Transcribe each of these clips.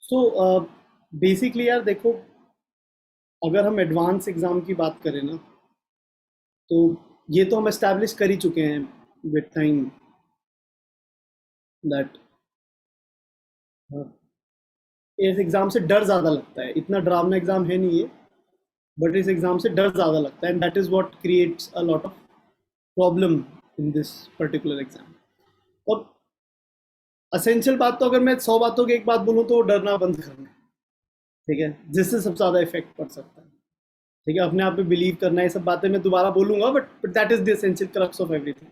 So basically यार देखो, अगर हम एडवांस एग्जाम की बात करें ना, तो ये तो हम एस्टैब्लिश कर ही चुके हैं विद टाइम दैट इस एग्जाम से डर ज़्यादा लगता है। इतना डरावना एग्जाम है नहीं ये, बट इस एग्जाम से डर ज़्यादा लगता है, and that is what creates a lot of problem in this particular exam. और असेंशियल बात तो अगर मैं 100 बातों की एक बात बोलूँ तो डरना बंद करना है। ठीक है, जिससे सबसे ज़्यादा इफेक्ट पड़ सकता है। ठीक है, अपने आप पे बिलीव करना है, ये सब बातें मैं दोबारा बोलूंगा, but that is the essential crux of everything.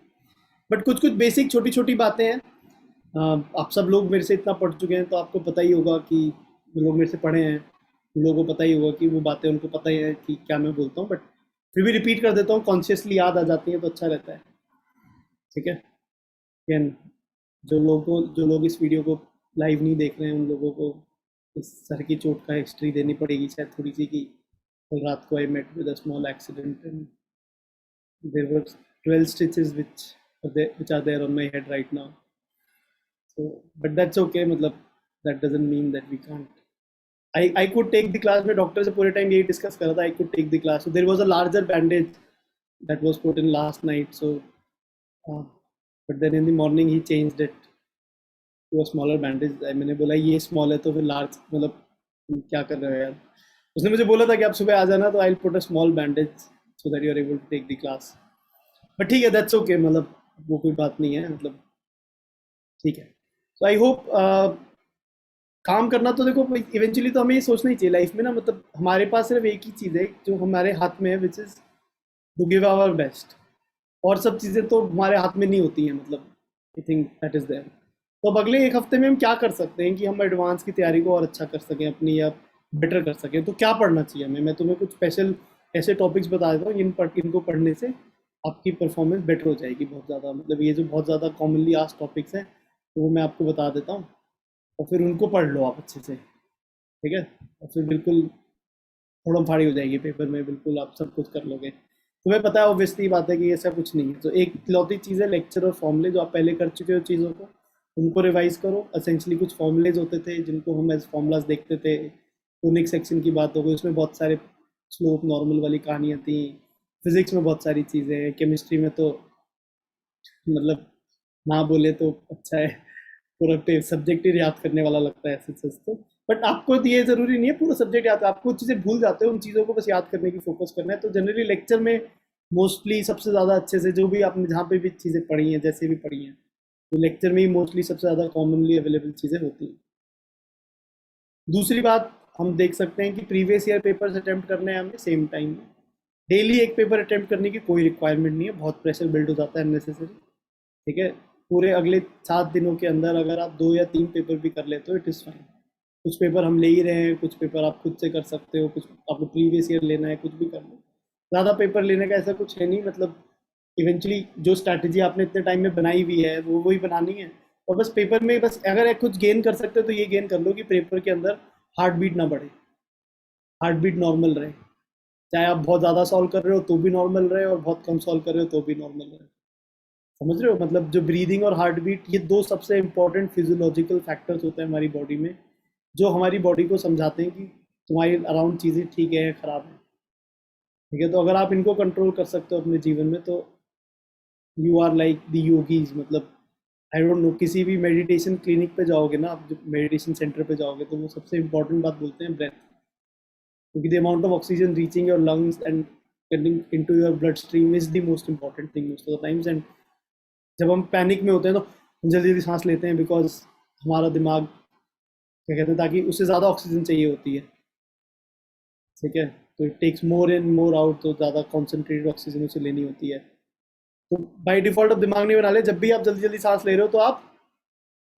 But कुछ कुछ बेसिक छोटी छोटी बातें हैं। आप सब लोग मेरे से इतना पढ़ चुके हैं तो आपको पता ही होगा कि जो लोग मेरे से पढ़े हैं उन लोगों को पता ही होगा कि वो बातें उनको पता ही है कि क्या मैं बोलता हूँ, बट फिर भी रिपीट कर देता हूँ, कॉन्शियसली याद आ जाती है तो अच्छा रहता है। ठीक है। Again, जो लोग इस वीडियो को लाइव नहीं देख रहे हैं उन लोगों को इस सर की चोट का हिस्ट्री देनी पड़ेगी शायद थोड़ी सी, कि कल रात को I met with a small accident and there were 12 stitches which are there on my head right now. So, but that's okay. मतलब that doesn't mean that we can't. I could take the class. मैं doctor से पूरे time यही discuss कर रहा था. I could take the class. So there was a larger bandage that was put in last night. So, uh, but then in the morning he changed it to a smaller bandage. मैंने बोला ये small है तो फिर large, मतलब क्या कर रहे हो यार. उसने मुझे बोला था कि आप सुबह आ जाना तो I'll put a small bandage so that you are able to take the class. But ठीक है, दैट्स ओके, मतलब वो कोई बात नहीं है, मतलब ठीक है। तो आई होप काम करना तो देखो, इवेंचुअली तो हमें ये सोचना ही चाहिए लाइफ में ना, मतलब हमारे पास सिर्फ एक ही चीज़ है जो हमारे हाथ में है, which is to give our best. और सब चीज़ें तो हमारे हाथ में नहीं होती हैं, मतलब I think that is there. तो अब अगले एक हफ्ते में हम क्या कर सकते हैं कि हम एडवांस की तैयारी को और अच्छा कर सकें अपनी, या बेटर कर सकें। तो क्या पढ़ना चाहिए हमें? मैं तुम्हें कुछ स्पेशल ऐसे टॉपिक्स बता देता हूँ इनको पढ़ने से आपकी परफॉर्मेंस बेटर हो जाएगी बहुत ज़्यादा। मतलब ये जो बहुत ज़्यादा कॉमनली आस्क्ड टॉपिक्स हैं तो वो मैं आपको बता देता हूँ, और फिर उनको पढ़ लो आप अच्छे से। ठीक है, और फिर बिल्कुल फोड़म फाड़ी हो जाएगी पेपर में, बिल्कुल आप सब कुछ कर लोगे। तुम्हें पता है ऑब्वियसली बात है कि ऐसा कुछ नहीं है। तो एक इकलौती चीज़ है लेक्चर और फॉर्मूले, जो आप पहले कर चुके हो चीज़ों को उनको रिवाइज करो। असेंशली कुछ फॉर्मूलेज होते थे जिनको हम एज फॉर्मूलाज देखते थे। कोनिक सेक्शन की बात हो गई, उसमें बहुत सारे स्लोप नॉर्मल वाली कहानियाँ थी। फिजिक्स में बहुत सारी चीज़ें हैं, केमिस्ट्री में तो मतलब ना बोले तो अच्छा है, पूरा सब्जेक्ट ही याद करने वाला लगता है ऐसे सच तो। बट आपको तो ये जरूरी नहीं है पूरा सब्जेक्ट याद, आप कुछ चीज़ें भूल जाते हो, उन चीज़ों को बस याद करने की फोकस करना है। तो जनरली लेक्चर में मोस्टली सबसे ज़्यादा अच्छे से जो भी आपने जहाँ पे भी चीज़ें पढ़ी हैं, जैसे भी पढ़ी हैं, तो लेक्चर में ही मोस्टली सबसे ज़्यादा कॉमनली अवेलेबल चीज़ें होती हैं। दूसरी बात हम देख सकते हैं कि प्रीवियस ईयर पेपर्स अटेम्प्ट करने हैं हमें सेम टाइम में। डेली एक पेपर अटेम्प्ट करने की कोई रिक्वायरमेंट नहीं है, बहुत प्रेशर बिल्ड हो जाता है अननेसेसरी। ठीक है, पूरे अगले 7 दिनों के अंदर अगर आप 2 या 3 पेपर भी कर लेते हो इट इज़ फाइन। कुछ पेपर हम ले ही रहे हैं, कुछ पेपर आप खुद से कर सकते हो, कुछ आपको प्रीवियस ईयर लेना है, कुछ भी कर लो। ज़्यादा पेपर लेने का ऐसा कुछ है नहीं, मतलब इवेंचुअली जो स्ट्रैटेजी आपने इतने टाइम में बनाई हुई है वो वही बनानी है। और बस पेपर में बस अगर कुछ गेन कर सकते हो तो ये गेन कर लो कि पेपर के अंदर हार्ट बीट ना बढ़े, हार्ट बीट नॉर्मल रहे। चाहे आप बहुत ज़्यादा सॉल्व कर रहे हो तो भी नॉर्मल रहे, और बहुत कम सॉल्व कर रहे हो तो भी नॉर्मल रहे। समझ रहे हो? मतलब जो ब्रीदिंग और हार्ट बीट, ये दो सबसे इंपॉर्टेंट फिजियोलॉजिकल फैक्टर्स होते हैं हमारी बॉडी में, जो हमारी बॉडी को समझाते हैं कि तुम्हारी अराउंड चीज़ें ठीक है या खराब है। ठीक है, तो अगर आप इनको कंट्रोल कर सकते हो अपने जीवन में तो you are like the yogis. मतलब आई डोंट नो, किसी भी मेडिटेशन क्लिनिक पे जाओगे ना आप, मेडिटेशन सेंटर पे जाओगे तो वो सबसे इंपॉर्टेंट बात बोलते हैं ब्रेथ, क्योंकि the amount of oxygen reaching your lungs and getting into your blood stream is the most important thing most of the times. And जब हम पैनिक में होते हैं तो हम जल्दी जल्दी सांस लेते हैं, बिकॉज हमारा दिमाग क्या कहते हैं, ताकि उससे ज़्यादा ऑक्सीजन चाहिए होती है। ठीक है, तो it takes more in more out, तो ज़्यादा कॉन्सेंट्रेटेड ऑक्सीजन उसे लेनी होती है। तो बाई डिफॉल्ट अब दिमाग नहीं बना ले, जब भी आप जल्दी जल्दी सांस ले रहे हो तो आप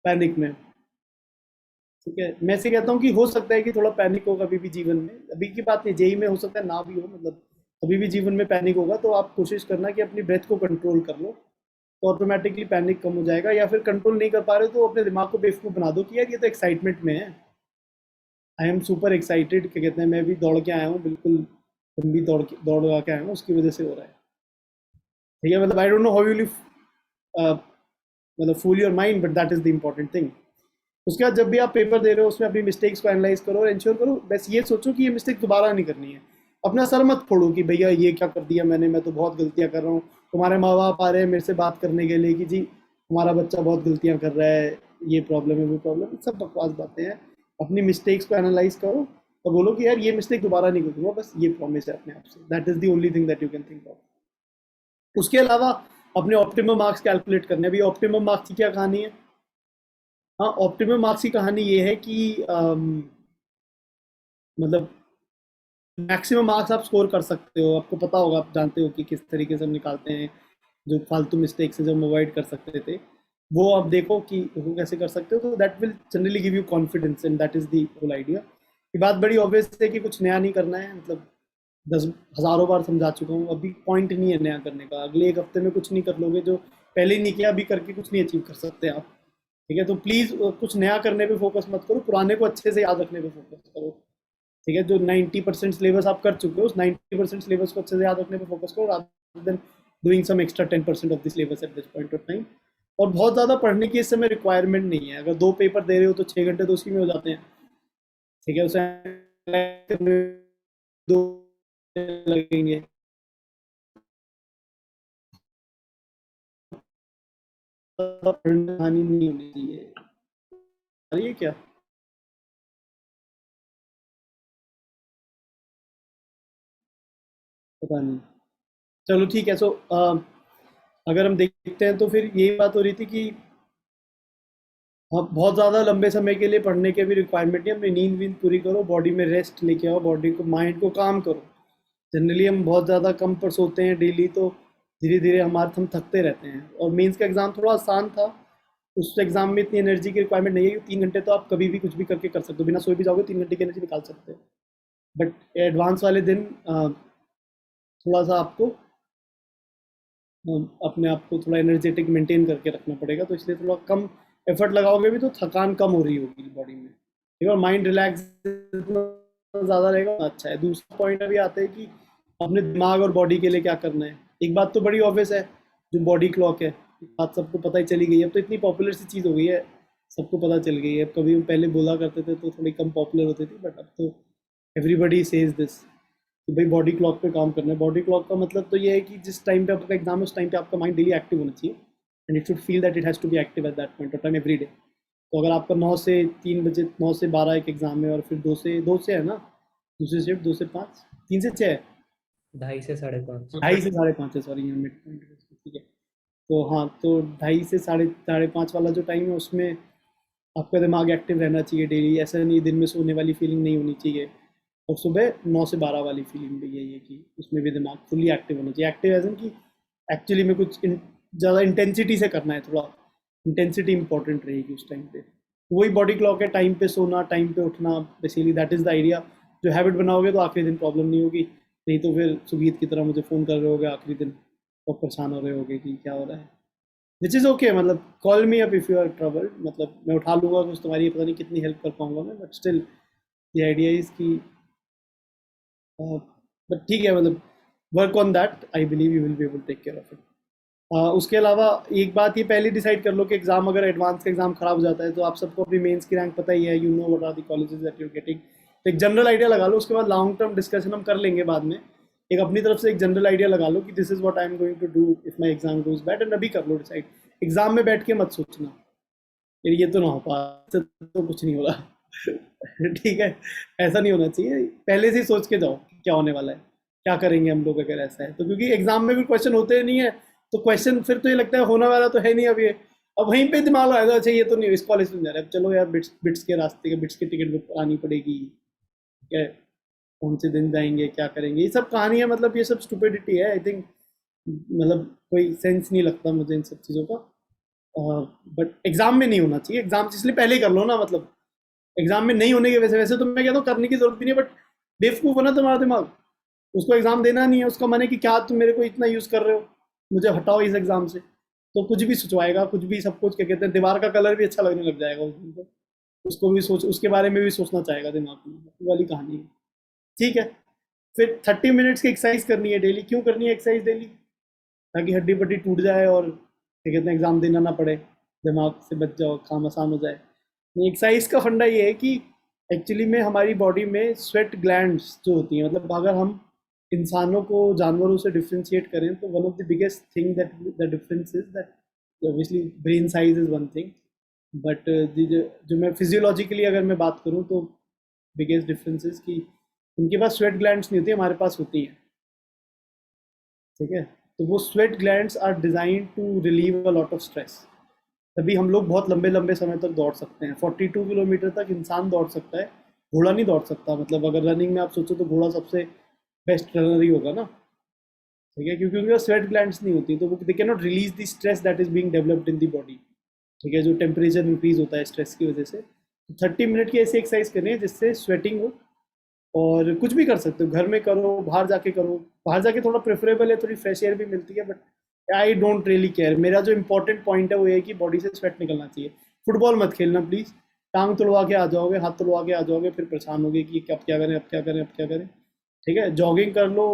पैनिक में। ठीक है, मैं से कहता हूँ कि हो सकता है कि थोड़ा पैनिक हो कभी भी जीवन में, अभी की बात नहीं, जेई में हो सकता है ना भी हो, मतलब कभी भी जीवन में पैनिक होगा तो आप कोशिश करना कि अपनी ब्रेथ को कंट्रोल कर लो, तो ऑटोमेटिकली पैनिक कम हो जाएगा। या फिर कंट्रोल नहीं कर पा रहे हो तो अपने दिमाग को बेवकूफ़ बना दो कि यार ये तो एक्साइटमेंट में है, आई एम सुपर एक्साइटेड, क्या कहते हैं, मैं भी दौड़ के आया हूँ, बिल्कुल लंबी दौड़ लगा के आया हूँ, उसकी वजह से हो रहा है। ठीक है, मतलब I don't know how you live, मतलब fool your mind, but that is the important thing. उसके बाद जब भी आप पेपर दे रहे हो उसमें अपनी मिस्टेक्स को एनालाइज करो और इंश्योर करो, बस ये सोचो कि ये मिस्टेक दोबारा नहीं करनी है। अपना सर मत फोड़ो कि भैया ये क्या कर दिया मैंने, मैं तो बहुत गलतियां कर रहा हूँ। तुम्हारे माँ बाप आ रहे हैं मेरे से बात करने के लिए कि जी हमारा बच्चा बहुत गलतियां कर रहा है, ये प्रॉब्लम है वो प्रॉब्लम है, सब बकवास बातें हैं। अपनी मिस्टेक्स को एनालाइज करो और बोलो कि यार ये मिस्टेक दोबारा नहीं करूंगा, बस ये प्रॉमिस है अपने आप से। That is the only thing that you can think of. उसके अलावा अपने ऑप्टिमम मार्क्स कैलकुलेट करने। अभी ऑप्टिमम मार्क्स की क्या कहानी है? हाँ, ऑप्टिमम मार्क्स की कहानी ये है कि मतलब मैक्सिमम मार्क्स आप स्कोर कर सकते हो। आपको पता होगा, आप जानते हो कि किस तरीके से हम निकालते हैं, जो फालतू मिस्टेक्स हैं जो हम अवॉइड कर सकते थे, वो आप देखो कि वो कैसे कर सकते हो। तो that will generally give you confidence and that is the whole idea. ये बात बड़ी ऑब्वियस है कि कुछ नया नहीं करना है, मतलब 10 हज़ारों बार समझा चुका हूँ, अभी पॉइंट नहीं है नया करने का। अगले एक हफ्ते में कुछ नहीं कर लोगे जो पहले ही नहीं किया, अभी करके कुछ नहीं अचीव कर सकते आप। ठीक है, तो प्लीज़ कुछ नया करने पे फोकस मत करो, पुराने को अच्छे से याद रखने पे फोकस करो। ठीक है, जो 90% सिलेबस आप कर चुके हो उस 90% सिलेबस को अच्छे से याद रखने पे फोकस करो, rather than doing some extra 10% of the syllabus at this point of time. और बहुत ज़्यादा पढ़ने की इस समय रिक्वायरमेंट नहीं है। अगर 2 पेपर दे रहे हो तो 6 घंटे तो उसी में हो जाते हैं। ठीक है, उसे दो लगेंगे। हानि नहीं होनी चाहिए। ये क्या? पता नहीं। चलो ठीक है। सो अगर हम देखते हैं तो फिर यही बात हो रही थी कि हाँ, बहुत ज़्यादा लंबे समय के लिए पढ़ने के भी रिक्वायरमेंट नहीं। अपनी नींद वींद पूरी करो, बॉडी में रेस्ट लेके आओ, बॉडी को माइंड को काम करो। जनरली हम बहुत ज़्यादा कम पर सोते हैं डेली, तो धीरे धीरे हम थकते रहते हैं। और मेंस का एग्ज़ाम थोड़ा आसान था, उस एग्ज़ाम में इतनी एनर्जी की रिक्वायरमेंट नहीं है कि 3 घंटे तो आप कभी भी कुछ भी करके कर सकते हो, बिना सोए भी जाओगे 3 घंटे की एनर्जी निकाल सकते हो। बट एडवांस वाले दिन थोड़ा सा आपको अपने आप को थोड़ा एनर्जेटिक मेंटेन करके रखना पड़ेगा, तो इसलिए थोड़ा कम एफर्ट लगाओगे भी तो थकान कम हो रही होगी बॉडी में। ठीक है, और माइंड रिलैक्स ज़्यादा रहेगा, अच्छा है। दूसरा पॉइंट अभी आता है कि अपने दिमाग और बॉडी के लिए क्या करना है। एक बात तो बड़ी ऑब्वियस है, जो बॉडी क्लॉक है, बात सबको पता ही चली गई है। अब तो इतनी पॉपुलर सी चीज़ हो गई है, सबको पता चल गई है। कभी हम पहले बोला करते थे तो थोड़ी कम पॉपुलर होती थी, बट अब तो एवरीबडी सेज दिस कि भाई बॉडी क्लॉक पे काम करना है। बॉडी क्लॉक का मतलब तो ये है कि जिस टाइम पे आपका एग्जाम है उस टाइम पे आपका माइंड डेली एक्टिव होना चाहिए, and it should feel that it has to be active at that point of time every day. तो अगर आपका 9 से 3 बजे, 9 से 12 एक एग्जाम है, और फिर दो से है ना दूसरी शिफ्ट, 2 से 5, 3 से 6 है, 2:30 से 5:30। 2:30 से 5:30 है, सॉरी यहाँ मिड पॉइंट। ठीक है, तो हाँ, तो 2:30 से 5:30 वाला जो टाइम है उसमें आपका दिमाग एक्टिव रहना चाहिए डेली। ऐसा नहीं दिन में सोने वाली फीलिंग नहीं होनी चाहिए। और सुबह 9 से 12 वाली फीलिंग भी यही है कि उसमें भी दिमाग फुली एक्टिव होना चाहिए। एक्टिव एज इन कि एक्चुअली में कुछ ज़्यादा इंटेंसिटी से करना है, थोड़ा इंटेंसिटी इंपॉर्टेंट रहेगी उस टाइम पे। वही बॉडी क्लॉक है, टाइम पे सोना, टाइम पे उठना, basically that is the idea. जो हैबिट बनाओगे तो आखिरी दिन प्रॉब्लम नहीं होगी। नहीं तो फिर सुगीत की तरह मुझे फ़ोन कर रहे होगे आखिरी दिन और परेशान हो रहे होगे कि क्या हो रहा है। विच इज़ ओके, मतलब call me up if you are troubled, मतलब मैं उठा लूँगा कुछ तुम्हारी, पता नहीं कितनी हेल्प कर पाऊँगा मैं, but still the idea is कि बट ठीक है, मतलब work on that, I believe you will be able take care of it. उसके अलावा एक बात ये पहले डिसाइड कर लो कि एग्जाम, अगर एडवांस का एग्जाम खराब हो जाता है तो आप सबको अपनी मेंस की रैंक पता ही है, you know what are the colleges that you are getting. तो एक जनरल आइडिया लगा लो, उसके बाद लॉन्ग टर्म डिस्कशन हम कर लेंगे बाद में। एक अपनी तरफ से एक जनरल आइडिया लगा लो कि this is what I am going to do if my exam goes bad, and अभी कर लो डिसाइड। एग्जाम में बैठ के मत सोचना यार ये तो ना हो पा, तो कुछ नहीं हो रहा। ठीक है, ऐसा नहीं होना चाहिए। पहले से ही सोच के जाओ कि क्या होने वाला है, क्या करेंगे हम लोग अगर ऐसा है तो। क्योंकि एग्जाम में भी क्वेश्चन होते नहीं है, तो क्वेश्चन फिर तो ये लगता है होने वाला तो है नहीं अब ये। अब वहीं पे दिमाग आएगा, अच्छा ये तो नहीं, इस कॉलेज में जा रहा है, अब चलो यार बिट्स बिट्स के रास्ते के बिट्स की टिकट बुक आनी पड़ेगी, क्या कौन से दिन जाएंगे, क्या करेंगे, ये सब कहानियां, मतलब ये सब स्टुपिडिटी है आई थिंक। मतलब कोई सेंस नहीं लगता मुझे इन सब चीज़ों का। बट एग्जाम में नहीं होना चाहिए। एग्जाम इसलिए पहले ही कर लो ना, मतलब एग्जाम में नहीं होने की वैसे, वैसे तो मैं कहता हूँ करने की जरूरत भी नहीं, बट बेवकूफ़ हो ना तुम्हारा दिमाग, उसको एग्जाम देना नहीं है। उसका मन है कि क्या तुम मेरे को इतना यूज़ कर रहे हो, मुझे हटाओ इस एग्जाम से। तो कुछ भी सोचवाएगा, कुछ भी, सब कुछ, क्या कहते हैं, दीवार का कलर भी अच्छा लगने लग जाएगा उस दिन तो। उसको भी सोच, उसके बारे में भी सोचना चाहेगा दिमाग में, वो वाली कहानी है। ठीक है, फिर 30 मिनट्स की एक्सरसाइज करनी है डेली। क्यों करनी है एक्सरसाइज डेली? ताकि हड्डी पट्टी टूट जाए और क्या कहते हैं एग्जाम देना ना पड़े, दिमाग से बच जाओ, काम आसान हो जाए। एक्सरसाइज का फंडा ये है कि एक्चुअली में हमारी बॉडी में स्वेट ग्लैंड्स जो होती हैं, मतलब अगर हम इंसानों को जानवरों से डिफ्रेंशिएट करें तो one of the biggest thing that the difference is that obviously brain size is one thing, but जो मैं फिजियोलॉजिकली अगर मैं बात करूँ तो बिगेस्ट डिफरेंस इज कि उनके पास स्वेट ग्लैंड्स नहीं होती, हमारे पास होती हैं। ठीक है, तो वो sweat glands are design to relieve a lot of stress. तभी हम लोग बहुत लंबे लंबे समय तक दौड़ सकते हैं। 42 किलोमीटर तक इंसान दौड़ सकता है, घोड़ा नहीं दौड़ सकता। मतलब अगर रनिंग में आप सोचो तो घोड़ा सबसे बेस्ट रनर ही होगा ना। ठीक है, क्योंकि उनके स्वेट ग्लैंड्स नहीं होती, तो वो they can not release the stress that is being developed in the body. ठीक है, जो टेम्परेचर इंक्रीज होता है स्ट्रेस की वजह से। तो 30 मिनट की ऐसी एक्सरसाइज करनी है जिससे स्वेटिंग हो। और कुछ भी कर सकते हो, घर में करो, बाहर जाके करो। बाहर जाके थोड़ा प्रेफरेबल है, थोड़ी फ्रेश एयर भी मिलती है, but I don't really care. मेरा जो इंपॉर्टेंट पॉइंट है वो ये है कि बॉडी से स्वेट निकलना चाहिए। फुटबॉल मत खेलना प्लीज़, टांग तुड़वा के आ जाओगे, हाथ तुड़वा के आ जाओगे, फिर परेशान होगे कि अब क्या करें, अब क्या करें, अब क्या करें। ठीक है, जॉगिंग कर लो,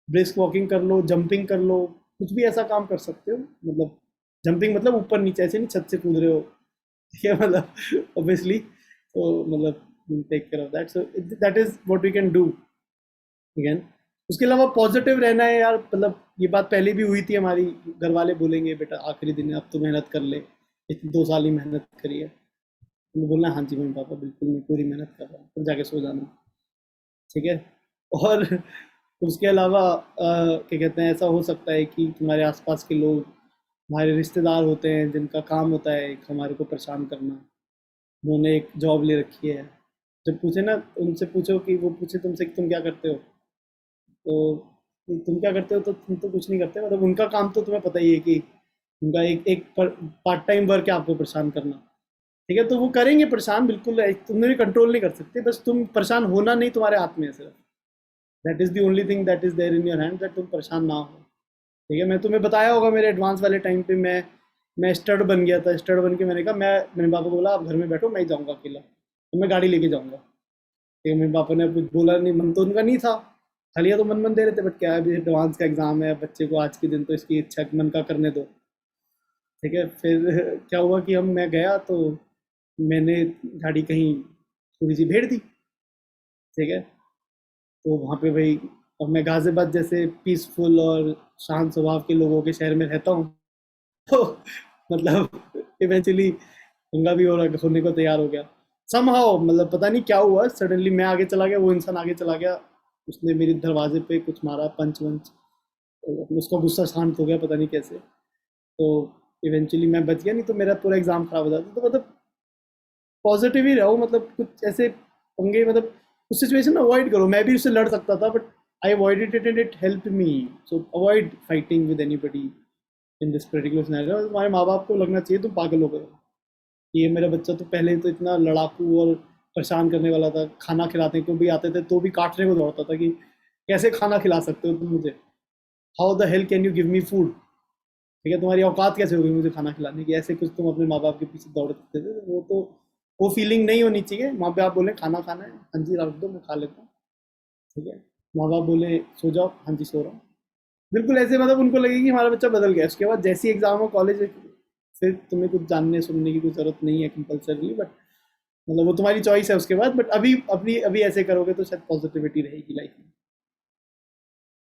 ब्रिस्क वॉकिंग कर लो, जंपिंग कर लो, कुछ भी ऐसा काम कर सकते हो। मतलब जंपिंग मतलब ऊपर नीचे, ऐसे नहीं छत से कूद रहे हो। ठीक है, मतलब ऑब्वियसली, तो मतलब take care of that, so that is what we can do again. उसके अलावा पॉजिटिव रहना है यार। मतलब ये बात पहले भी हुई थी हमारी, घर वाले बोलेंगे बेटा आखिरी दिन है, अब तो मेहनत कर ले, इतनी 2 साल ही मेहनत करी है। तो बोलना हाँ जी मम्मी पापा बिल्कुल, मैं पूरी मेहनत कर रहा हूँ, फिर जाके सो जाना। ठीक है, और उसके अलावा क्या कहते हैं, ऐसा हो सकता है कि तुम्हारे आसपास के लोग, हमारे रिश्तेदार होते हैं जिनका काम होता है एक हमारे को परेशान करना। उन्होंने एक जॉब ले रखी है, जब पूछे ना, उनसे पूछो कि वो पूछे तुमसे कि तुम क्या करते हो, तो तुम क्या करते हो, तो तुम तो कुछ नहीं करते। मतलब उनका काम तो तुम्हें पता ही है कि उनका एक एक पार्ट टाइम वर्क है आपको परेशान करना। ठीक है, तो वो करेंगे परेशान, बिल्कुल तुमने भी कंट्रोल नहीं कर सकते। बस तुम परेशान होना नहीं तुम्हारे हाथ में है सिर्फ। That is the only thing that is there in your hand, that तुम परेशान ना हो। ठीक है, मैं तुम्हें बताया होगा मेरे एडवांस वाले टाइम पे मैं स्टड बन गया था। स्टड बन के मैंने कहा, मैं मेरे पापा को बोला आप घर में बैठो, मैं ही जाऊँगा अकेला, तो मैं गाड़ी लेके जाऊँगा। ठीक है, मेरे पापा ने कुछ बोला नहीं, मन तो उनका नहीं था, खालिया तो मन दे रहे थे, बट क्या है अभी एडवांस का एग्जाम है, बच्चे को आज के दिन तो इसकी इच्छा मन का करने दो। ठीक है, फिर क्या हुआ कि मैं गया तो मैंने गाड़ी कहीं थोड़ी सी भेड़ दी। ठीक है, तो वहाँ पे भाई, अब मैं गाजियाबाद जैसे पीसफुल और शांत स्वभाव के लोगों के शहर में रहता हूँ, तो मतलब इवेंचुअली पंगा भी होने को तैयार हो गया समहाउ। मतलब पता नहीं क्या हुआ, सडनली मैं आगे चला गया, वो इंसान आगे चला गया, उसने मेरे दरवाजे पे कुछ मारा, पंच वंच, तो उसका गुस्सा शांत हो गया पता नहीं कैसे। तो इवेंचुअली मैं बच गया, नहीं तो मेरा पूरा एग्जाम खराब हो जाता। तो मतलब पॉजिटिव ही रहो, मतलब कुछ ऐसे पंगे, मतलब उस सिचुएशन में अवॉइड करो। मैं भी उससे लड़ सकता था, but I avoided it and it help me. So avoid fighting with anybody in this particular scenario. तुम्हारे माँ बाप को लगना चाहिए तुम पागल हो गए, ये मेरा बच्चा तो पहले तो इतना लड़ाकू और परेशान करने वाला था, खाना खिलाते को भी आते थे तो भी काटने को दौड़ता था कि कैसे खाना खिला सकते हो तुम मुझे, how the hell can you give me food. ठीक है, तुम्हारी औकात कैसे होगी मुझे खाना खिलाने की, ऐसे कुछ तुम अपने माँ बाप के पीछे दौड़ते थे। तो वो फीलिंग नहीं होनी चाहिए। माँ बाप बोले खाना खाना है, हाँ जी रख दो मैं खा लेता हूँ। ठीक है, माँ बाप बोले सो जाओ, हाँ जी सो रहा हूँ। बिल्कुल ऐसे, मतलब उनको लगे कि हमारा बच्चा बदल गया। उसके बाद जैसी एग्जाम हो कॉलेज, फिर तुम्हें कुछ जानने सुनने की कोई जरूरत नहीं है कंपल्सरी, बट मतलब वो तुम्हारी चॉइस है उसके बाद। बट अभी अपनी अभी ऐसे करोगे तो शायद पॉजिटिविटी रहेगी लाइफ में।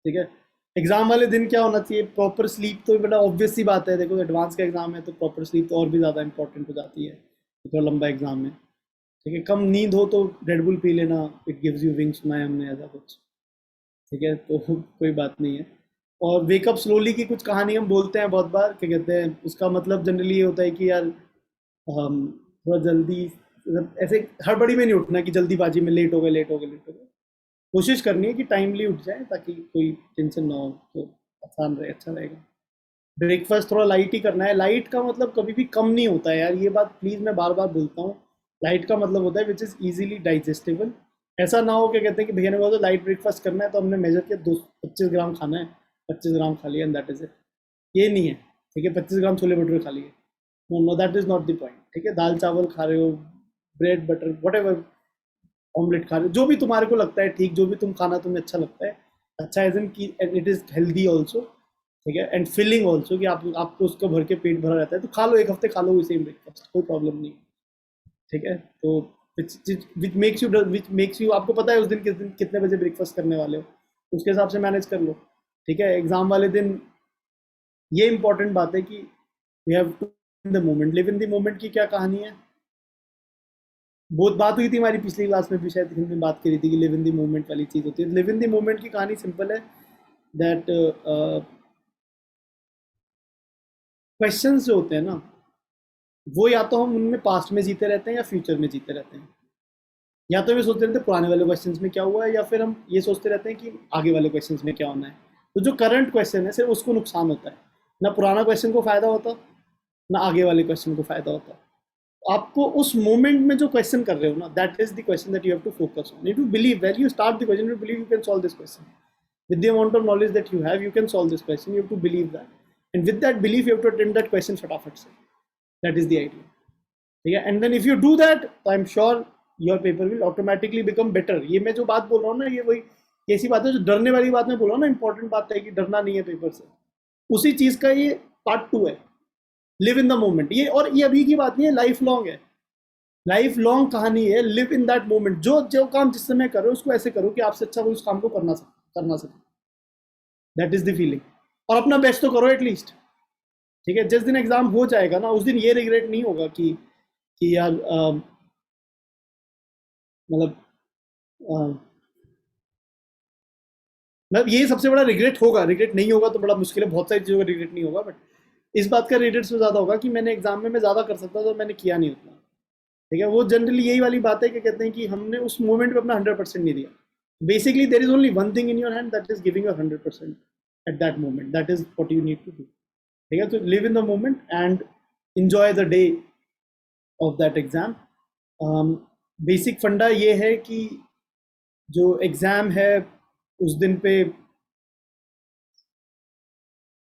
ठीक है, एग्जाम वाले दिन क्या होना चाहिए, प्रॉपर स्लीप तो बड़ा ऑब्वियस सी बात है। देखो एडवांस का एग्जाम है तो प्रॉपर स्लीप तो और भी ज़्यादा इंपॉर्टेंट हो जाती है, इतना लंबा एग्जाम है। ठीक है, कम नींद हो तो रेड बुल पी लेना, इट गिव्स यू विंग्स, सुना है हमने ऐसा कुछ। ठीक है, तो कोई बात नहीं है। और वेकअप स्लोली की कुछ कहानी हम बोलते हैं बहुत बार, क्या कहते हैं, उसका मतलब जनरली ये होता है कि यार थोड़ा जल्दी, मतलब ऐसे हड़बड़ी में नहीं उठना कि जल्दीबाजी में लेट हो गए, लेट हो गए, लेट हो गए। कोशिश करनी है कि टाइमली उठ जाए ताकि कोई टेंशन ना हो, तो आसान रहे, अच्छा रहेगा। ब्रेकफास्ट थोड़ा लाइट ही करना है। लाइट का मतलब कभी भी कम नहीं होता है यार, ये बात प्लीज़ मैं बार बार बोलता हूँ। लाइट का मतलब होता है विच इज़ ईजिली डाइजेस्टेबल। ऐसा ना हो क्या कहते हैं कि भैया ने बोला लाइट ब्रेकफास्ट करना है तो हमने मेजर किया 25 ग्राम खाना है, 25 ग्राम खा लिया एंड दैट इज इट। ये नहीं है। ठीक है, 25 ग्राम छोले भटूरे खा लिए, no no, that is not the point. ठीक है, दाल चावल खा रहे हो, bread butter whatever, omelette खा रहे हो, जो भी तुम्हारे को लगता है ठीक, जो भी तुम खाना तुम्हें अच्छा लगता है, अच्छा एज इन की and it is healthy also. ठीक है, एंड फिलिंग ऑल्सो, कि आपको उसको भर के पेट भरा रहता है तो खा लो, एक हफ्ते खा लो सेम ब्रेकफास्ट, कोई प्रॉब्लम नहीं। ठीक है, तो विच मेक्स यू आपको पता है उस दिन कितने बजे ब्रेकफास्ट करने वाले हो, उसके हिसाब से मैनेज कर लो। ठीक है, एग्जाम वाले दिन ये इंपॉर्टेंट बात है कि we have to in the moment, live in the moment की क्या कहानी है, बहुत बात हुई थी हमारी पिछली क्लास में भी, शायद हमने बात करी थी कि लिव इन द मोमेंट वाली चीज़ होती है। लिव इन द मोमेंट की कहानी सिंपल है, दैट क्वेश्चंस जो होते हैं ना, वो या तो हम उनमें पास्ट में जीते रहते हैं या फ्यूचर में जीते रहते हैं। या तो ये सोचते रहते हैं पुराने वाले क्वेश्चंस में क्या हुआ है, या फिर हम ये सोचते रहते हैं कि आगे वाले क्वेश्चंस में क्या होना है। तो जो करंट क्वेश्चन है सिर्फ उसको नुकसान होता है, ना पुराना क्वेश्चन को फायदा होता, ना आगे वाले क्वेश्चन को फायदा होता। आपको उस मोमेंट में जो क्वेश्चन कर रहे हो ना, that is the question that you have to focus on. You to believe when you start the question, you believe you can solve this question with the amount of knowledge that you have, you can solve this question. You have to believe that, and with that belief you have to attempt that question फटाफट से। that is the idea, ठीक है। and then if you do that, तो I'm sure your paper will automatically become better। ये मैं जो बात बोल रहा हूँ ना, ये वही ऐसी बात है जो डरने वाली बात मैं बोल रहा हूँ ना, इंपॉर्टेंट बात है कि डरना नहीं है पेपर से, उसी चीज का ये पार्ट 2 है, लिव इन द मोमेंट। ये और ये अभी की बात नहीं है, लाइफ लॉन्ग है, लाइफ लॉन्ग कहानी है। लिव इन दैट मोमेंट, जो जो काम जिस समय कर रहे हो उसको ऐसे करो कि आपसे अच्छा कोई उस काम को करना सके। दैट इज द फीलिंग, और अपना बेस्ट तो करो एटलीस्ट। ठीक है, जिस दिन एग्जाम हो जाएगा ना, उस दिन ये रिग्रेट नहीं होगा कि यार मतलब मतलब ये सबसे बड़ा रिग्रेट होगा। रिग्रेट नहीं होगा तो बड़ा मुश्किल है, बहुत सारी चीज़ों का रिग्रेट नहीं होगा, बट इस बात का रिग्रेट से ज़्यादा होगा कि मैंने एग्जाम में मैं ज़्यादा कर सकता था, मैंने किया नहीं उतना। ठीक है, वो जनरली यही वाली बात है कि कहते हैं कि हमने उस मोमेंट पे अपना 100% नहीं दिया। Basically there is only one thing in your hand, that is giving your 100% at that moment. That is what you need to do. ठीक है, तो live in the moment and enjoy the day of that exam। Basic फंडा ये है कि जो exam है उस दिन पे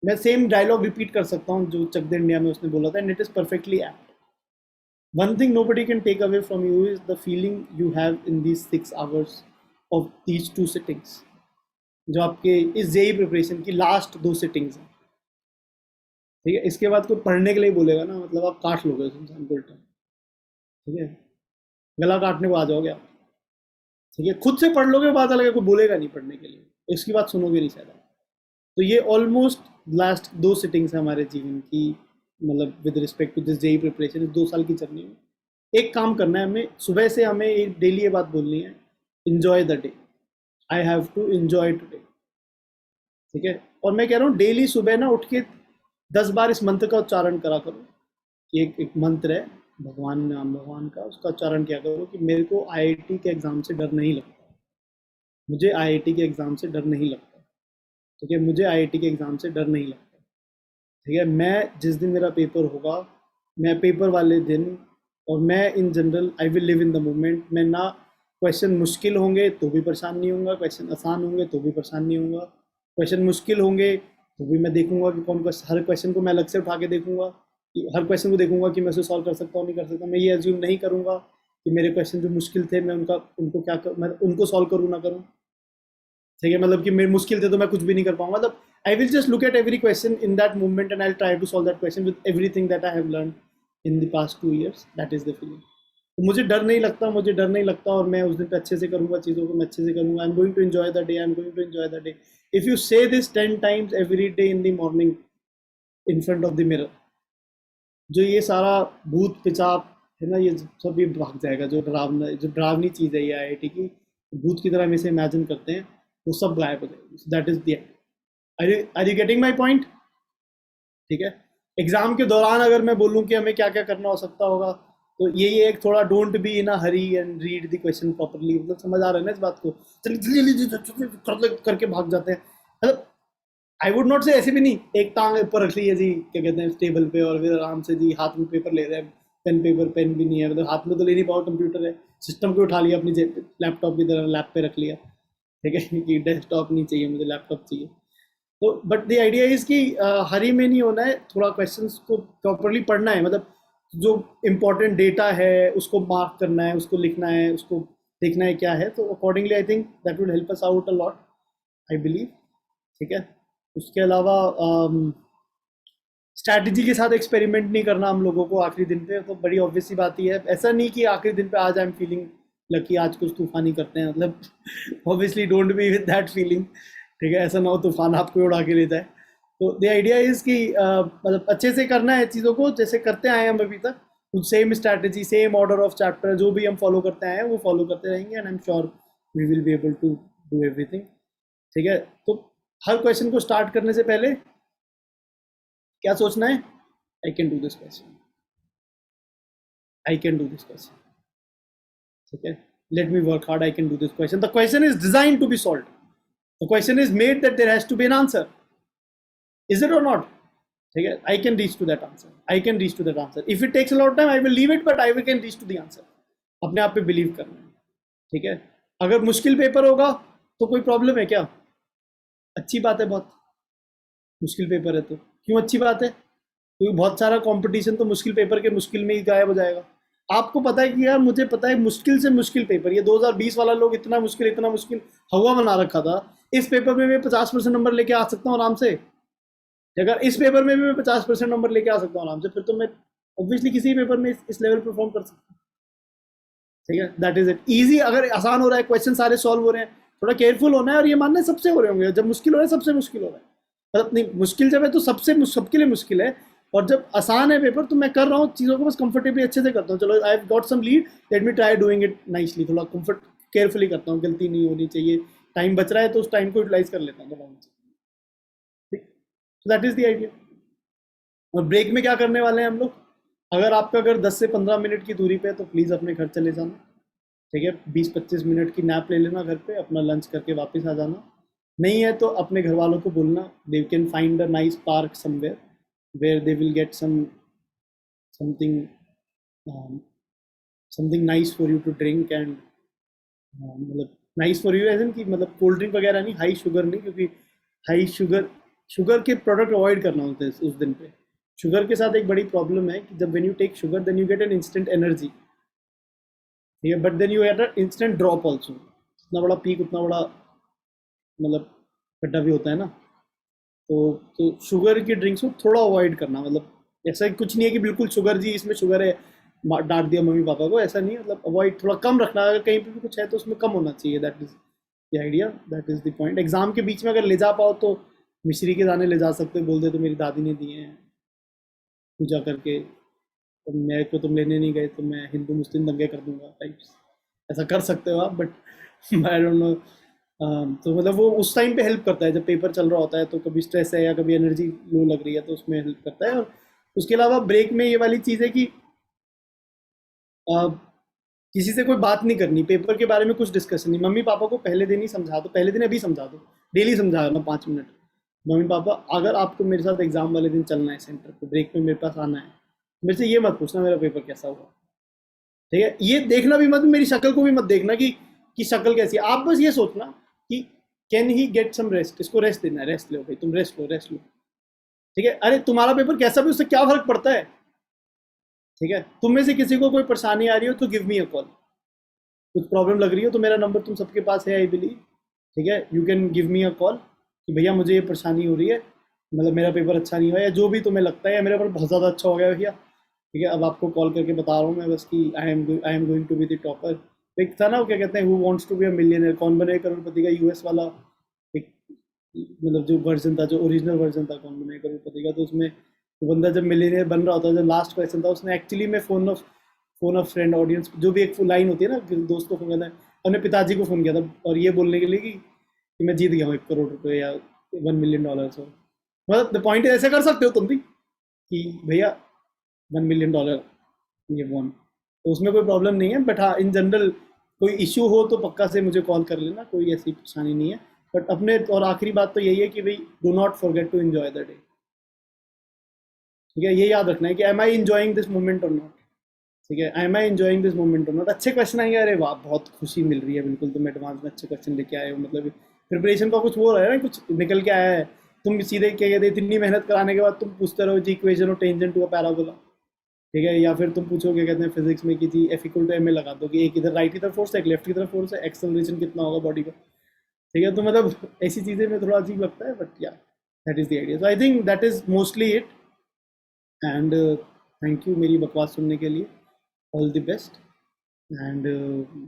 मैं सेम डायलॉग रिपीट कर सकता हूँ जो चक दे इंडिया में उसने बोला था, and it is perfectly apt. One thing nobody can take away from you is the feeling you have in these 6 hours of these 2 sittings, जो आपके इस जेई प्रिपरेशन की लास्ट 2 सिटिंग्स हैं। ठीक है, इसके बाद कोई पढ़ने के लिए बोलेगा ना, मतलब आप काट लोगे उस इंसान को उल्टा। ठीक है, गला काटने को आ जाओगे आप। ठीक है, खुद से पढ़ लोगे बात अलग है, कोई बोलेगा नहीं पढ़ने के लिए, इसकी बात सुनोगे नहीं शायद आप। तो ये ऑलमोस्ट लास्ट 2 सिटिंग्स है हमारे जीवन की, मतलब with respect to this JEE preparation, इस 2 साल की जर्नी में एक काम करना है हमें। सुबह से हमें डेली ये बात बोलनी है, enjoy the day, I have to enjoy today. ठीक है, और मैं कह रहा हूँ डेली सुबह ना उठ के 10 बार इस मंत्र का उच्चारण करा करो। कि एक मंत्र है भगवान का, उसका उच्चारण किया करो कि मेरे को आईआईटी के एग्ज़ाम से डर नहीं लगता, मुझे आईआईटी के एग्ज़ाम से डर नहीं लगता। ठीक है, मुझे आईआईटी के एग्ज़ाम से डर नहीं लगता। ठीक है, मैं जिस दिन मेरा पेपर होगा, मैं पेपर वाले दिन, और मैं in general I will live in the moment. मैं ना क्वेश्चन मुश्किल होंगे तो भी परेशान नहीं होऊंगा, क्वेश्चन आसान होंगे तो भी परेशान नहीं होऊंगा। क्वेश्चन मुश्किल होंगे तो भी मैं देखूंगा कि हर क्वेश्चन को मैं अलग से उठा के देखूंगा, कि हर क्वेश्चन को देखूंगा कि मैं उसे सॉल्व कर सकता हूँ नहीं कर सकता। मैं ये एज्यूम नहीं करूँगा कि मेरे क्वेश्चन जो मुश्किल थे मैं मैं उनको सॉल्व करूँ ना करूँ। ठीक है, मतलब कि मेरे मुश्किल थे तो मैं कुछ भी नहीं कर पाऊंगा। मतलब I will just look at every question in that moment and I try to solve that question with everything that I have learn in the past 2 years। That is the feeling. तो मुझे डर नहीं लगता, और मैं उस दिन पे अच्छे से करूँगा, चीज़ों को मैं अच्छे से करूँगा। I am going to enjoy the day, I am going to enjoy the day. If you say this 10 times every day in the morning in front of the mirror, जो ये सारा भूत पिचाप है ना, ये सब ये भाग जाएगा। जो डरावनी चीज़ है ये आईआईटी की, भूत की तरह हम इसे इमेजिन करते हैं, वो सब गायब हो जाएगी। That is the are you getting my point? ठीक है, एग्जाम के दौरान अगर मैं बोलूँ कि हमें क्या क्या करना हो सकता होगा, तो यही एक थोड़ा don't be in a Hari and read the question properly. मतलब समझ आ रहा है ना इस बात को? चलिए करके भाग जाते हैं। मतलब आई वुड नॉट से ऐसे भी नहीं, एक टांग ऊपर रख ली है जी, क्या कहते हैं, टेबल पे, और फिर आराम से जी हाथ में पेपर ले रहे हैं। पेन भी नहीं है, मतलब हाथ में तो ले नहीं पाओ, कंप्यूटर है, सिस्टम को उठा लिया अपनी जेब, लैपटॉप की तरह लैप पे रख लिया। ठीक है, कि डेस्कटॉप नहीं चाहिए मुझे, लैपटॉप चाहिए। तो बट द आइडिया इज कि हरी में नहीं होना है, थोड़ा क्वेश्चंस को प्रॉपरली पढ़ना है। मतलब जो इम्पोर्टेंट डेटा है उसको मार्क करना है, उसको लिखना है, उसको देखना है क्या है। तो accordingly I think that would help us out a lot, I believe. ठीक है, उसके अलावा स्ट्रैटेजी के साथ एक्सपेरिमेंट नहीं करना हम लोगों को आखिरी दिन पे, तो बड़ी ऑब्वियस सी बात ही है। ऐसा नहीं कि आखिरी दिन पे आज आई एम फीलिंग लकी, आज कुछ तूफानी करते हैं, मतलब obviously don't be with that feeling, ठीक है। ऐसा ना हो तूफान आपको उड़ा के ले जाए। तो द आइडिया इज कि मतलब अच्छे से करना है चीज़ों को जैसे करते आए हम अभी तक, कुछ same strategy same order of chapter जो भी हम फॉलो करते आए हैं वो फॉलो करते रहेंगे, and I am sure we will be able to do everything, ठीक है। तो हर क्वेश्चन को स्टार्ट करने से पहले क्या सोचना है, I can do this question, I can do this question, ठीक है। Let me work hard, I can do this question, the question is design to be solve, the question is made that there has to be an answer, is it और not, ठीक है। I can reach to that answer, I can reach to that answer, if it takes a lot time I will leave it, but I will can reach to the answer. अपने आप पे believe करना है, ठीक है। अगर मुश्किल paper होगा तो कोई प्रॉब्लम है क्या, अच्छी बात है, बहुत मुश्किल पेपर है तो क्यों अच्छी बात है, क्योंकि बहुत सारा कंपटीशन तो मुश्किल पेपर के मुश्किल में ही गायब हो जाएगा। आपको पता है कि यार मुझे पता है मुश्किल से मुश्किल पेपर, ये 2020 वाला लोग इतना मुश्किल हवा बना रखा था, इस पेपर में मैं 50% नंबर लेके आ सकता हूँ आराम से। अगर इस पेपर में भी मैं 50% नंबर लेके आ सकता हूँ आराम से, फिर तो मैं ऑब्वियसली किसी पेपर में इस लेवल परफॉर्म कर सकता हूँ, ठीक है। That is it, easy. अगर आसान हो रहा है, क्वेश्चन सारे सॉल्व हो रहे हैं, थोड़ा केयरफुल होना है और ये मानना है सबसे हो रहे होंगे, जब मुश्किल हो रहा है सबसे मुश्किल हो रहा है, मतलब नहीं मुश्किल जब है तो सबके लिए मुश्किल है, और जब आसान है पेपर तो मैं कर रहा हूँ चीज़ों को बस कंफर्टेबली अच्छे से करता हूँ, चलो I have got some lead, let me try doing it nicely, थोड़ा कंफर्ट केयरफुली करता हूँ, गलती नहीं होनी चाहिए, टाइम बच रहा है तो उस टाइम को यूटिलाइज कर लेता हूँ थोड़ा, ठीक। That is the idea. और ब्रेक में क्या करने वाले हैं हम लोग, अगर आपका घर 10 से 15 मिनट की दूरी पे है तो प्लीज़ अपने घर चले जाना, ठीक है। 20-25 मिनट की नैप ले लेना घर पे, अपना लंच करके वापस आ जाना। नहीं है तो अपने घर वालों को बोलना they can find a nice park somewhere where they will get something something nice for you to drink, and मतलब nice for you as in कि मतलब कोल्ड ड्रिंक वगैरह नहीं, हाई शुगर नहीं, क्योंकि हाई शुगर के प्रोडक्ट अवॉइड करना होते हैं उस दिन पे। शुगर के साथ एक बड़ी प्रॉब्लम है कि जब when you take sugar then you get an instant energy, ठीक है, but then you get a instant drop also, जितना बड़ा पीक उतना बड़ा मतलब गड्ढा भी होता है ना। तो शुगर की ड्रिंक्स को थोड़ा अवॉइड करना, मतलब ऐसा कुछ नहीं है कि बिल्कुल शुगर जी इसमें शुगर है डांट दिया मम्मी पापा को, ऐसा नहीं है, मतलब अवॉइड थोड़ा कम रखना, अगर कहीं पे भी कुछ है तो उसमें कम होना चाहिए, that is the idea, that is the point. Exam के बीच में अगर ले जा पाओ तो मिश्री के दाने ले जा सकते हो, बोल दे तो मेरी दादी ने दिए हैं पूजा करके, तो मेरे को तुम लेने नहीं गए तो मैं हिंदू मुस्लिम दंगे कर दूंगा टाइप्स, ऐसा कर सकते हो आप, बट आई डोंट नो। तो मतलब वो उस टाइम पे हेल्प करता है जब पेपर चल रहा होता है, तो कभी स्ट्रेस है या कभी एनर्जी लो लग रही है तो उसमें हेल्प करता है। और उसके अलावा ब्रेक में ये वाली चीज़ है कि किसी से कोई बात नहीं करनी, पेपर के बारे में कुछ डिस्कशन नहीं, मम्मी पापा को पहले दिन ही समझा दो, पहले दिन अभी समझा दो, डेली समझा ना 5 मिनट, मम्मी पापा अगर आपको मेरे साथ एग्जाम वाले दिन चलना है सेंटर पे, ब्रेक में मेरे पास आना है, मेरे से ये मत पूछना मेरा पेपर कैसा हुआ, ठीक है। ये देखना भी मत, मेरी शक्ल को भी मत देखना कि शक्ल कैसी है, आप बस ये सोचना कि can he get some rest, इसको रेस्ट देना है, रेस्ट लो भाई तुम, रेस्ट लो, ठीक है। अरे तुम्हारा पेपर कैसा भी उससे क्या फर्क पड़ता है, ठीक है। तुम में से किसी को कोई परेशानी आ रही हो तो गिव मी अ कॉल, कुछ प्रॉब्लम लग रही हो तो मेरा नंबर तुम सबके पास है आई बिलीव, ठीक है। You can give me a call कि भैया मुझे ये परेशानी हो रही है, मतलब मेरा पेपर अच्छा नहीं हुआ या जो भी तुम्हें लगता है, या मेरा पेपर बहुत ज़्यादा अच्छा हो गया भैया, ठीक है। अब आपको कॉल करके बता रहा हूँ मैं बस कि I am going to be the topper. एक था ना वो क्या कहते हैं, who wants to be a millionaire, कौन बने करोड़पति का, यूएस वाला एक मतलब जो वर्जन था, जो ओरिजिनल वर्जन था कौन बने करोड़पति का, तो उसमें वो बंदा जब मिलियनर बन रहा होता, जब लास्ट क्वेश्चन था, उसने एक्चुअली में फोन ऑफ फ्रेंड ऑडियंस जो भी एक लाइन होती है ना, दोस्त को फोन करना है, अपने पिताजी को फ़ोन किया था और ये बोलने के लिए कि मैं जीत गया हूँ 1 करोड़ रुपए या $1 मिलियन। हो मतलब द पॉइंट ऐसे कर सकते हो तुम भी कि भैया $1 मिलियन ये वन, तो उसमें कोई प्रॉब्लम नहीं है, बट हाँ इन जनरल कोई इशू हो तो पक्का से मुझे कॉल कर लेना, कोई ऐसी परेशानी नहीं है। बट अपने और आखिरी बात तो यही है कि भाई do not forget to enjoy the day, ठीक है। ये याद रखना है कि am I enjoying this moment और नॉट, ठीक है, am I enjoying this moment और नॉट। अच्छे क्वेश्चन आएंगे, अरे वाह बहुत खुशी मिल रही है, बिल्कुल तुम एडवांस में अच्छे क्वेश्चन लेके आए हो, मतलब प्रिपरेशन का कुछ वो रहा है ना, कुछ निकल के आया है, तुम सीधे क्या कहते हैं, इतनी मेहनत कराने के बाद तुम पूछते रहो जी इक्वेशन और टेंजेंट टू अ पैराबोला, ठीक है। या फिर तुम पूछो क्या कहते हैं फिजिक्स में कि जी F equal to M A लगा दो, कि एक इधर राइट की तरफ फोर्स है एक लेफ्ट की तरफ फोर्स है, एक्सेलरेशन कितना होगा बॉडी का, ठीक है। तो मतलब ऐसी चीज़ें में थोड़ा अजीब लगता है, बट या that is the idea, so I think that is mostly it. And thank you मेरी बकवास सुनने के लिए। All the best and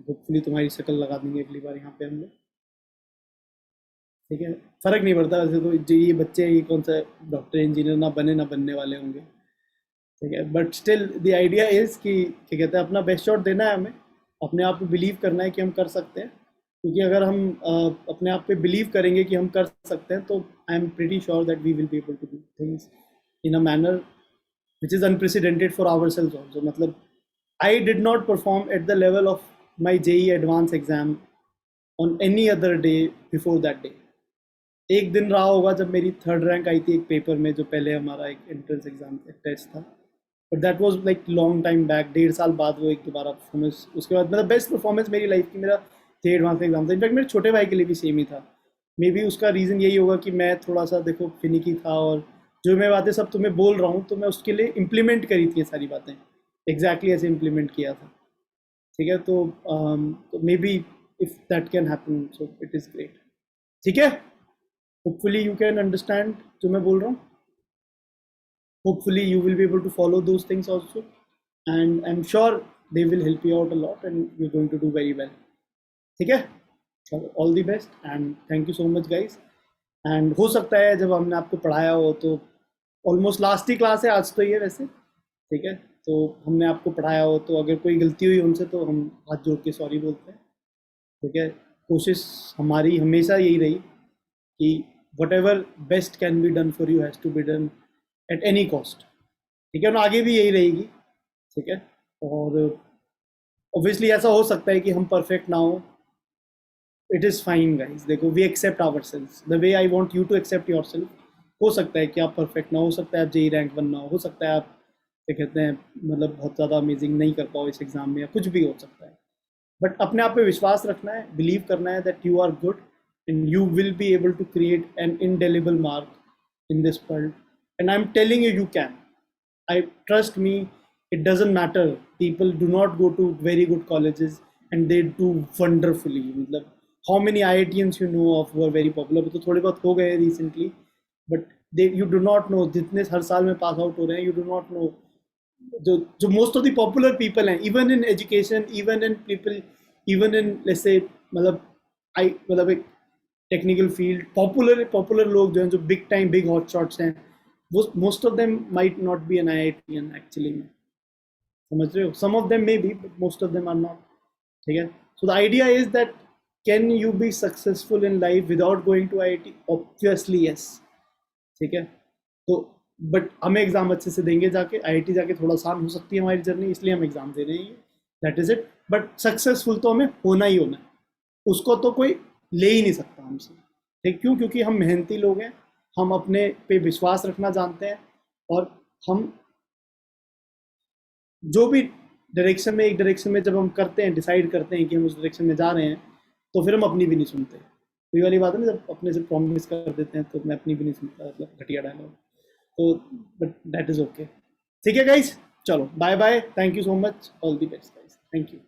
hopefully तुम्हारी शक्ल लगा देंगे अगली बार यहाँ पे हम लोग, ठीक है। फर्क नहीं पड़ता वैसे तो, जो ये बच्चे ये कौन सा डॉक्टर इंजीनियर ना बनने वाले होंगे, ठीक है। But still the idea is कि क्या कहते हैं, अपना बेस्ट शॉट देना है हमें, अपने आप पे बिलीव करना है कि हम कर सकते हैं, क्योंकि अगर हम अपने आप पे बिलीव करेंगे कि हम कर सकते हैं, तो I am pretty sure that we will be able to do things in a manner which is unprecedented for ourselves also. मतलब I did not perform at the level of my JEE advanced exam on any other day before that day. एक दिन रहा होगा जब मेरी 3rd rank आई थी एक paper में, जो पहले हमारा एक एंट्रेंस एग्जाम टेस्ट था, but that was like long time back, 1.5 साल बाद वो एक दोबारा परफॉर्मेंस। उसके बाद मतलब बेस्ट परफॉर्मेंस मेरी लाइफ की मेरा थे एडवांस एग्जाम था। इनफैक्ट मेरे छोटे भाई के लिए भी सेम ही था। मे बी उसका रीज़न यही होगा कि मैं थोड़ा सा देखो फिनिकी था, और जो मैं बातें सब तुम्हें बोल रहा हूँ तो मैं उसके लिए इम्प्लीमेंट करी थी ये सारी बातें, एग्जैक्टली ऐसे इम्प्लीमेंट किया था, ठीक है। तो may be if that can happen so it is great, ठीक है। होपफुली यू कैन अंडरस्टैंड जो मैं बोल रहा हूँ, hopefully you will be able to follow those things also, and I am sure they will help you out a lot and you are going to do very well, ठीक है। All the best and thank you so much guys. And हो सकता है जब हमने आपको पढ़ाया हो, तो ऑलमोस्ट लास्ट ही क्लास है आज तो ये वैसे, ठीक है, तो हमने आपको पढ़ाया हो तो अगर कोई गलती हुई उनसे तो हम हाथ जोड़ के सॉरी बोलते हैं, ठीक है। कोशिश हमारी हमेशा यही रही कि whatever best can be done for you has to be done at any cost, ठीक है, और आगे भी यही रहेगी, ठीक है। और ऑब्वियसली ऐसा हो सकता है कि हम परफेक्ट ना हो, इट इज़ फाइन गाइज। देखो we accept our self the way I want you to accept your self. हो सकता है कि आप परफेक्ट ना हो सकता है आप जेई रैंक बनना हो सकता है आप क्या कहते हैं मतलब बहुत ज़्यादा अमेजिंग नहीं कर पाओ इस एग्ज़ाम में, या कुछ भी हो सकता है, बट अपने आप पे विश्वास रखना है, बिलीव करना है that you are good and you will be able to create an indelible mark in this world, and I'm telling you you can. I trust me, it doesn't matter, people do not go to very good colleges and they do wonderfully, मतलब how many IITians you know of who are very popular, तो थोड़े बहुत हो गए recently, but they you do not know जितने हर साल में pass out हो रहे हैं, you do not know जो most of the popular people हैं, even in education, even in people, even in let's say मतलब एक टेक्निकल फील्ड, पॉपुलर लोग जो हैं, जो big time big hot shots हैं, वो most of them might not be an IITian actually में, समझ रहे हो। Some of them may be but most of them are not, ठीक है। So the idea is that can you be successful in life without going to IIT? Obviously yes, ठीक है। तो but हमें एग्जाम अच्छे से देंगे जाके, IIT जाके थोड़ा आसान हो सकती है हमारी जर्नी, इसलिए हम एग्जाम दे रहे हैं, that is it. But successful तो हमें होना ही होना है, उसको तो कोई ले ही नहीं सकता हमसे, ठीक। क्यों? क्योंकि हम मेहनती लोग हैं, हम अपने पे विश्वास रखना जानते हैं, और हम जो भी डायरेक्शन में, एक डायरेक्शन में जब हम करते हैं, डिसाइड करते हैं कि हम उस डायरेक्शन में जा रहे हैं, तो फिर हम अपनी भी नहीं सुनते। तो ये वाली बात है ना, जब अपने से प्रॉमिस कर देते हैं तो मैं अपनी भी नहीं सुनता, मतलब घटिया डायलॉग। तो बट दैट इज ओके, ठीक है गाइज, चलो bye bye, thank you so much, all the best guys, thank you.